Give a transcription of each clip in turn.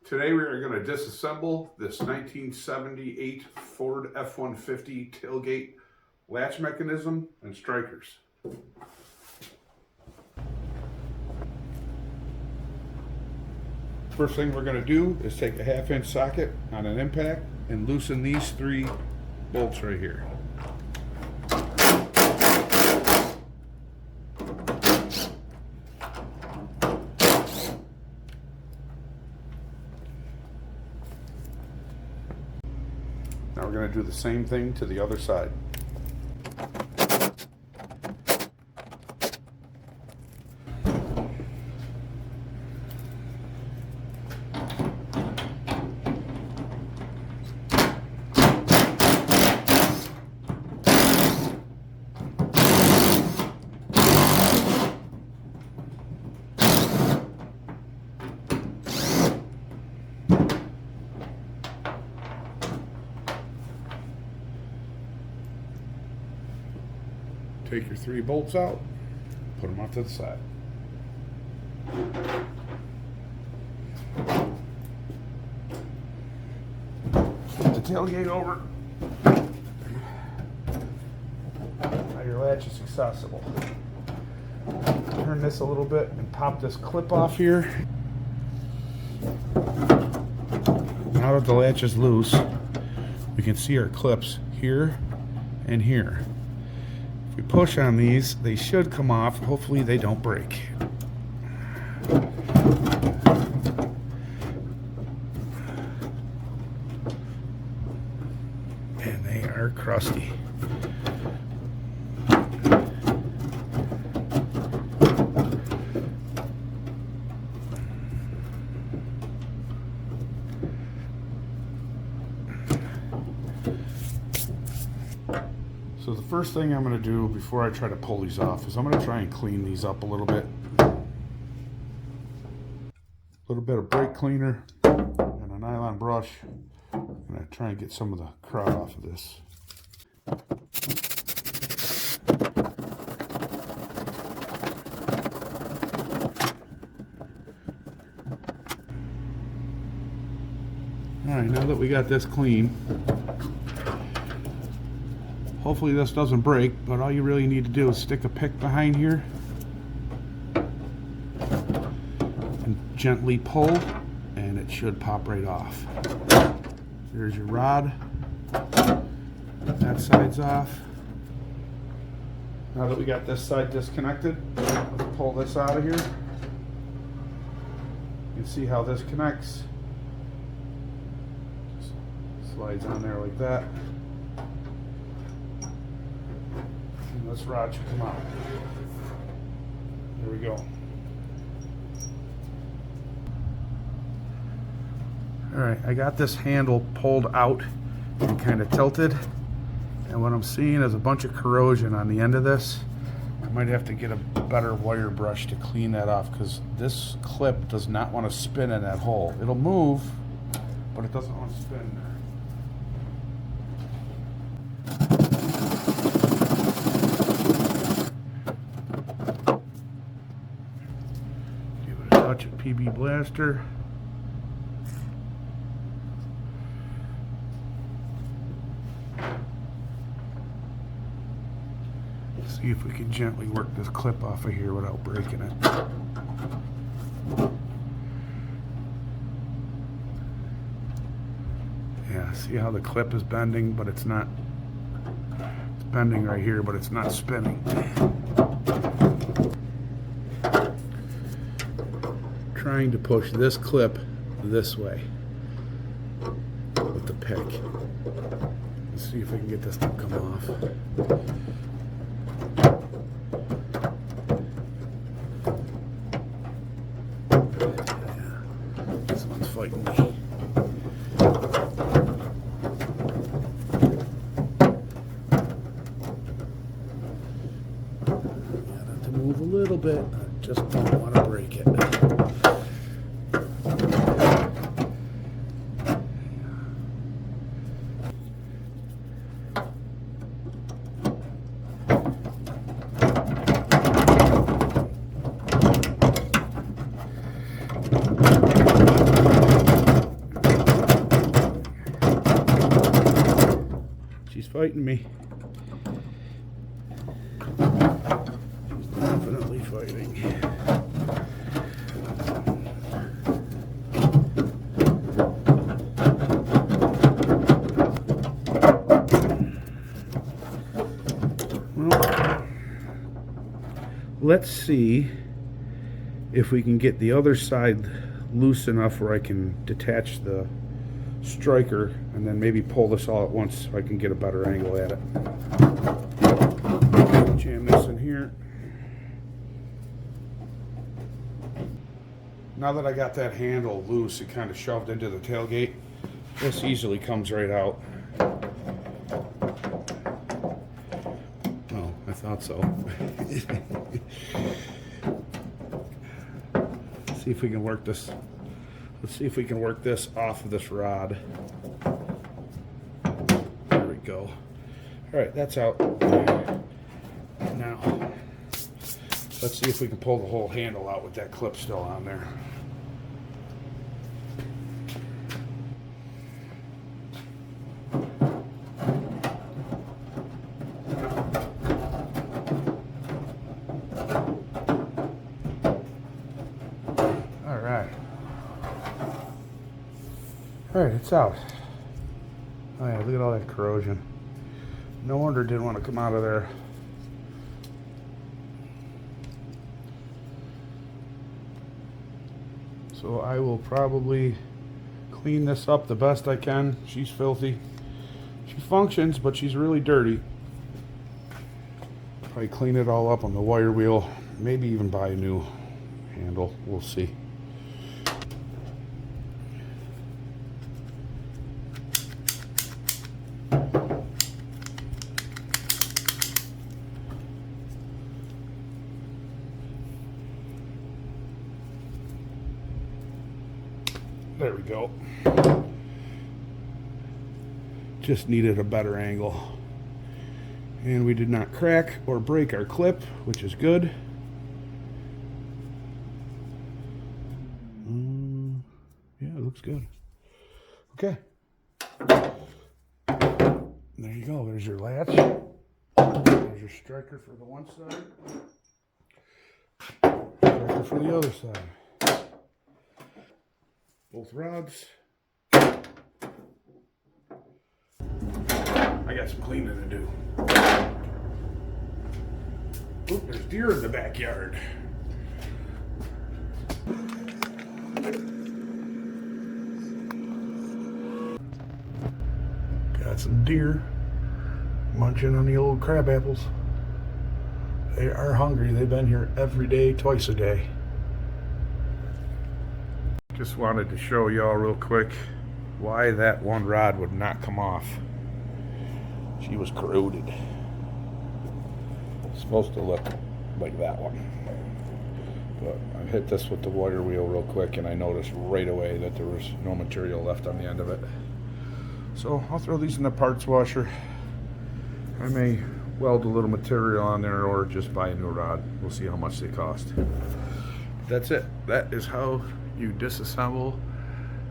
Today we are going to disassemble this 1978 Ford F150 tailgate latch mechanism and strikers. First thing we're going to do is take a 1/2-inch socket on an impact and loosen these 3 bolts right here. Now we're going to do the same thing to the other side. Take your 3 bolts out, put them off to the side. Flip the tailgate over. Now your latch is accessible. Turn this a little bit and pop this clip off here. Now that the latch is loose, we can see our clips here and here. We push on these, they should come off. Hopefully they don't break. And they are crusty. So the first thing I'm going to do before I try to pull these off is I'm going to try and clean these up a little bit. A little bit of brake cleaner and a nylon brush. I'm going to try and get some of the crud off of this. Alright, now that we got this clean, hopefully this doesn't break, but all you really need to do is stick a pick behind here and gently pull, and it should pop right off. There's your rod. That side's off. Now that we got this side disconnected, let's pull this out of here. You can see how this connects. Just slides on there like that. This rod should come out. There we go. Alright, I got this handle pulled out and kind of tilted, and what I'm seeing is a bunch of corrosion on the end of this. I might have to get a better wire brush to clean that off, because this clip does not want to spin in that hole. It'll move, but it doesn't want to spin there. Touch of PB Blaster. See if we can gently work this clip off of here without breaking it. Yeah, see how the clip is bending, but it's not. It's bending right here, but it's not spinning. Trying to push this clip this way with the pick. Let's see if I can get this to come off. Yeah, this one's fighting me. Got it to move a little bit. I just don't want to break it. fighting me. She's definitely fighting. Well, let's see if we can get the other side loose enough where I can detach the striker and then maybe pull this all at once so I can get a better angle at it. Jam this in here. Now that I got that handle loose, it kind of shoved into the tailgate. This easily comes right out. Oh, I thought so. See if we can work this. Let's see if we can work this off of this rod. There we go. All right, that's out. Now, let's see if we can pull the whole handle out with that clip still on there. Alright, it's out. Oh yeah, look at all that corrosion. No wonder it didn't want to come out of there. So I will probably clean this up the best I can. She's filthy. She functions, but she's really dirty. Probably clean it all up on the wire wheel. Maybe even buy a new handle. We'll see. There we go. Just needed a better angle. And we did not crack or break our clip, which is good. Yeah, it looks good. Okay. There you go. There's your latch. There's your striker for the one side. Striker for the other side. Both rods. I got some cleaning to do. Oop, there's deer in the backyard. Got some deer munching on the old crab apples. They are hungry. They've been here every day, twice a day. Just wanted to show y'all real quick why that one rod would not come off. She was corroded. It's supposed to look like that one. But I hit this with the wire wheel real quick and I noticed right away that there was no material left on the end of it. So I'll throw these in the parts washer. I may weld a little material on there or just buy a new rod. We'll see how much they cost. That's it. That is how you disassemble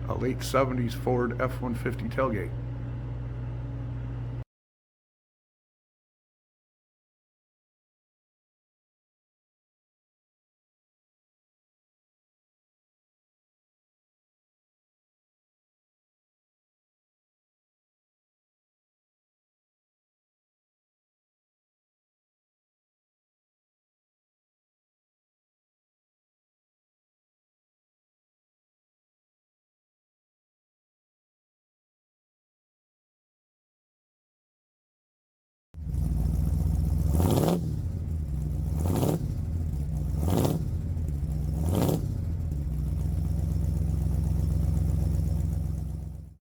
a late 70s Ford F-150 tailgate.